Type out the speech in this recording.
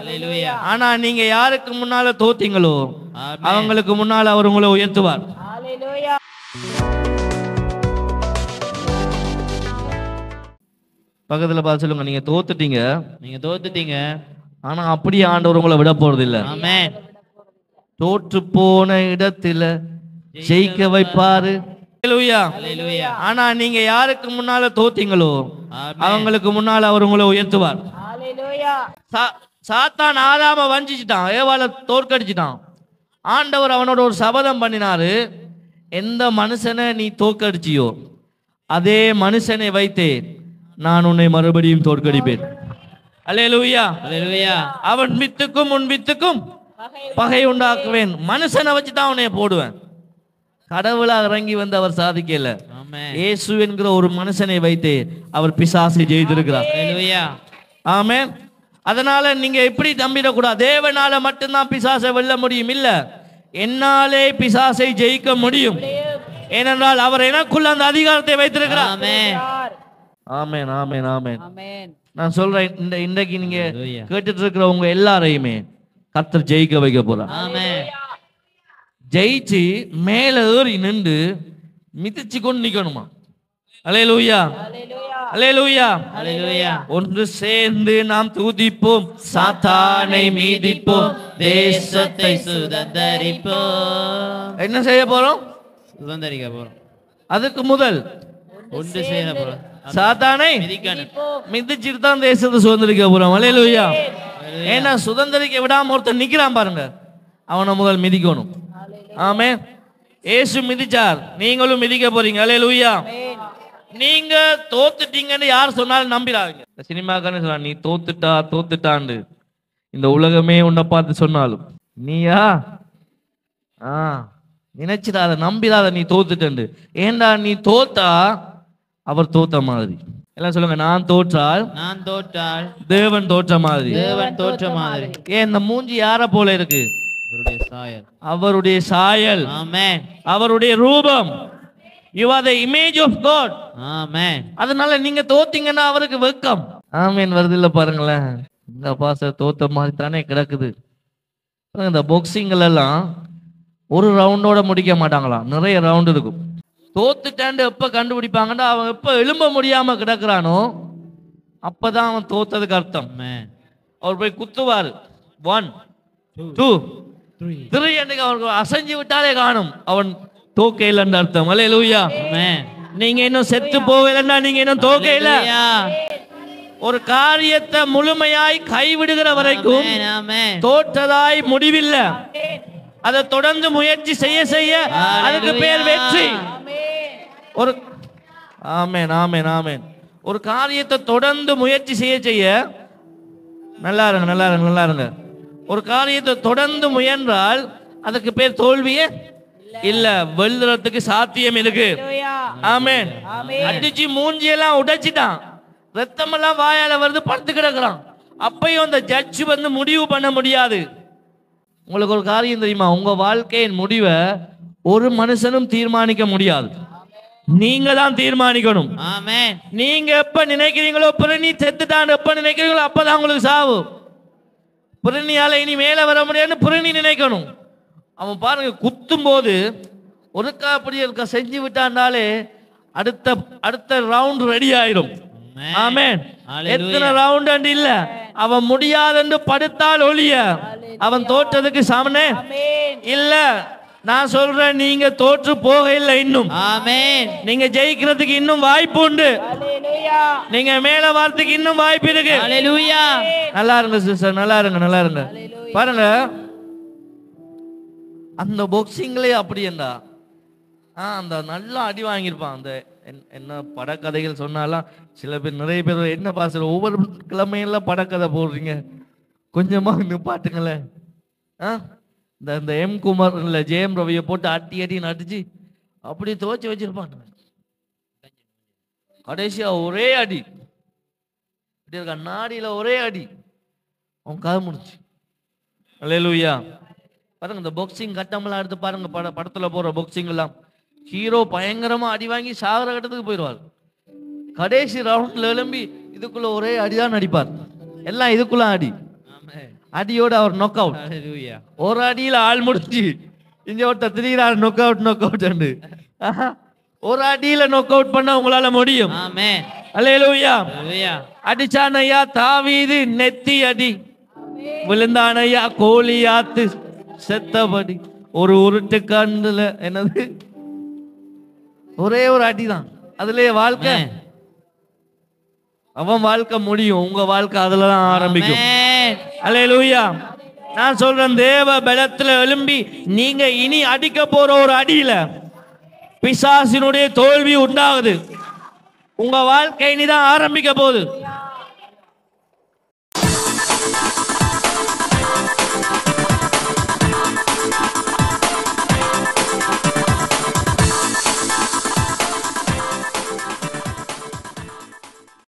அல்லேலூயா. ஆனா நீங்க யாருக்கு முன்னால தோத்தீங்களோ அவங்களுக்கு முன்னால அவர் உங்களை உயர்த்துவார். பக்கத்துல பார்த்து சொல்லுங்க, நீங்க தோத்துட்டீங்க, ஆனா அப்படியே ஆண்டவர் உங்களை விட போறது இல்ல. ஆமென். தோற்று போன இடத்துல ஜெயிக்க வைப்பாரு. அல்லேலூயா. ஆனா நீங்க யாருக்கு முன்னால தோத்தீங்களோ அவங்களுக்கு முன்னால அவர் உங்களை உயர்த்துவார். சாத்தான் ஆதாம வஞ்சிச்சிட்டான், ஏவாளை தோற்கடிச்சிட்டான். ஆண்டவர் அவனோட ஒரு சபதம் பண்ணினாரு, எந்த மனுஷனை நீ தோற்கடிச்சியோ அதே மனுஷனை வைத்தே நான் உன்னை மறுபடியும் தோற்கடிப்பேன். அல்லேலூயா. அவன் வித்துக்கும் உன் வித்துக்கும் பகை உண்டாக்குவேன். மனுஷனை வச்சுதான் உன்னை போடுவேன். கடவுளா இறங்கி வந்து அவர் சாதிக்கல. இயேசு என்கிற ஒரு மனுஷனை வைத்து அவர் பிசாசை ஜெயித்திருக்கிறார். ஆமென். அதனால நீங்க எப்படி நம்பிடக்கூடாது, தேவனால மட்டும்தான் பிசாசை வெல்ல முடியும் இல்ல, என்னாலே பிசாசை ஜெயிக்க முடியும். ஏனென்றால் அவர் எனக்குள்ள அந்த அதிகாரத்தை வைத்திருக்கிறார். ஆமென் ஆமென் ஆமென். நான் சொல்றேன், இன்றைக்கு நீங்க கேட்டுட்டு இருக்கிற உங்க எல்லாரையுமே கர்த்தர் ஜெயிக்க வைக்க போறார். ஜெயிச்சு மேல ஏறி நின்று மிதிச்சு கொண்டு நிக்கணுமா? அல்லேலூயா அல்லேலூயா. ஒன்று சேர்ந்து நாம் துதிப்போம், சாத்தானை மீதிப்போம், தேசத்தை சுதந்தரிப்போம். என்ன செய்ய போறோம்? சுதந்தரிக்க போறோம். அதுக்கு முதல் ஒன்று சேர போறோம், சாத்தானை மிதிச்சுட்டு தான் தேசத்தை சுதந்திரிக்க போறோம். அல்லேலூயா. ஏன்னா சுதந்திரிக்க விடாம ஒருத்தர் நிக்கிறான் பாருங்க, அவனை முதல் மிதிக்கணும். ஆமென். இயேசு மிதிச்சார், நீங்களும் மிதிக்க போறீங்க. அல்லேலூயா. நீங்க தோத்துட்டீங்கன்னு யார் சொன்னாலும் நம்பிடாதீங்க. சினிமாக்கான சொல்ல, நீ தோத்துட்டாண்டு இந்த உலகமே உன்னை பார்த்து சொன்னாலும் நீயா நினைச்சிடாத, நம்பிடாத நீ தோத்துட்டு. ஏண்டா நீ தோத்தா அவர் தோத்த மாதிரி. எல்லாம் சொல்லுங்க, நான் தோற்றால் தேவன் தோற்ற மாதிரி. ஏன் இந்த மூஞ்சி யார போல இருக்கு? அவருடைய சாயல். ஆமென். அவருடைய ரூபம். You are the image of God. ஆமென். அதனால நீங்க தோத்தீங்கன்னா அவருக்கு வெட்கம். ஆமென் வருது இல்ல பாருங்களேன். இந்த பாஸ்டர் தோத்த மாதிரி தானே கிடக்குது. இந்த பாக்ஸிங்ல எல்லாம் ஒரு ரவுண்டோட முடிக்க மாட்டாங்களாம், நிறைய ரவுண்ட் இருக்கும். தோத்துட்டாண்டு எப்ப கண்டுபிடிப்பாங்கன்னா அவன் எப்ப எழும்ப முடியாம கிடக்குறானோ அப்பதான் அவன் தோத்ததுக்கு அர்த்தம். அவர் போய் குத்துவாரு, 1 2 3 என்று அவருக்கு அசைஞ்சு விட்டாலே காணும் அவன் தோக்கையில் என்ற அர்த்தம். அல்லேலூயா. நீங்க இன்னும் செத்து போகலன்னா நீங்க இன்னும் தோக்கையில. ஒரு காரியத்தை முழுமையாய் கைவிடுகிற வரைக்கும் தோற்றதாய் முடிவில்லை. அதை தொடர்ந்து முயற்சி செய்ய செய்ய அதுக்கு பேர் வெற்றி. ஒரு ஆமென் ஆமென் ஆமென். ஒரு காரியத்தை தொடர்ந்து முயற்சி செய்ய செய்ய நல்லா இருங்க. ஒரு காரியத்தை தொடர்ந்து முயன்றால் அதுக்கு பேர் தோல்வியே இல்ல, வெல்றதுக்கு சாத்தியம் இருக்கு. ஆமென். அடிச்சு மூஞ்சியெல்லாம் உடைச்சிட்டான், ரத்தமெல்லாம் வாயால வருது, படுத்து கிடக்குறான். அப்பயும் அந்த ஜட்ஜ் வந்து முடிவு பண்ண முடியாது. உங்களுக்கு ஒரு காரியம் தெரியுமா, உங்க வாழ்க்கையின் முடிவை ஒரு மனுஷனும் தீர்மானிக்க முடியாது, நீங்க தான் தீர்மானிக்கணும். ஆமென். நீங்க எப்ப நினைக்கிறீங்களோ பிறனி செத்துட்டான் எப்ப நினைக்கிறீங்களோ அப்பதான் உங்களுக்கு சாவு. பிறனியால இனி மேல வர முடியாதுன்னு பிறனி நினைக்கணும். அவன் பாருங்க குத்தும் போது ஒருக்கா அப்படி இருக்கா செஞ்சு விட்டாண்டாலே அடுத்த ரவுண்ட் ரெடி ஆயிடும். ஆமென். எத்தனை ரவுண்ட் இல்ல, அவன் முடியாதென்று படுத்தால் ஒழிய அவன் தோற்றதுக்கு சமனே இல்ல. நான் சொல்றேன், நீங்க தோற்று போக இல்லை இன்னும். ஆமென். நீங்க ஜெயிக்கிறதுக்கு இன்னும் வாய்ப்பு உண்டு. நீங்க மேல வாரத்துக்கு இன்னும் வாய்ப்பு இருக்கு. அல்லேலூயா. நல்லா இருங்க சிஸ்டர், நல்லா இருங்க. பாருங்க, அந்த பாக்ஸிங்லே அப்படி என்றா அந்த நல்லா அடி வாங்கியிருப்பான். அந்த என்ன படக்கதைகள் சொன்னாலாம் சில பேர், நிறைய பேர் என்ன பாச ஒவ்வொரு கிழமையெல்லாம் படக்கதை போடுறீங்க, கொஞ்சமா நிப்பாட்டுங்களேன். இந்த எம் குமார் இல்ல ஜெயம் ரவியை போட்டு அடி நடிச்சு அப்படி துவச்சு வச்சிருப்பான். கடைசியா ஒரே அடி கண்ணாடியில ஒரே அடி அவன் கதை முடிச்சு. அல்லேலூயா. பாருங்க இந்த பாக்ஸிங் கட்டமெல்லாம் எடுத்து பாருங்க, படத்துல போற பாக்ஸிங் எல்லாம் ஹீரோ பயங்கரமா அடி வாங்கி சாகர கட்டத்துக்கு போயிடுவார். கடைசி ரவுண்ட்ல எழும்பி இதுக்குள்ள ஒரே அடிதான் நடிப்பார், எல்லாம் இதுக்குள்ள அடி. அடியோட அவர் நொக் அவுட். ஒரு அடியில ஆள் முடிச்சு இங்க ஒருத்தர் திடீர் நொக் அவுட் ஒரு அடியில நொக் அவுட் பண்ண உங்களால முடியும். அல்லேலூயா. அடிச்சானையா தாவீது நெத்தி அடி, விழுந்தானையா கோலியாத்து செத்தபடி. ஒரு உருட்டு கண்டுல என்னது ஒரே ஒரு அடிதான், அதுலயே வாழ்க்கை. அவன் வாழ்க்கை முடியும், உங்க வாழ்க்கை அதுலதான் ஆரம்பிக்கும். அல்லேலூயா. நான் சொல்றேன், தேவ பலத்துல எழும்பி நீங்க இனி அடிக்க போற ஒரு அடியில பிசாசினுடைய தோல்வி உண்டாகுது. உங்க வாழ்க்கை இனிதான் ஆரம்பிக்க போகுது.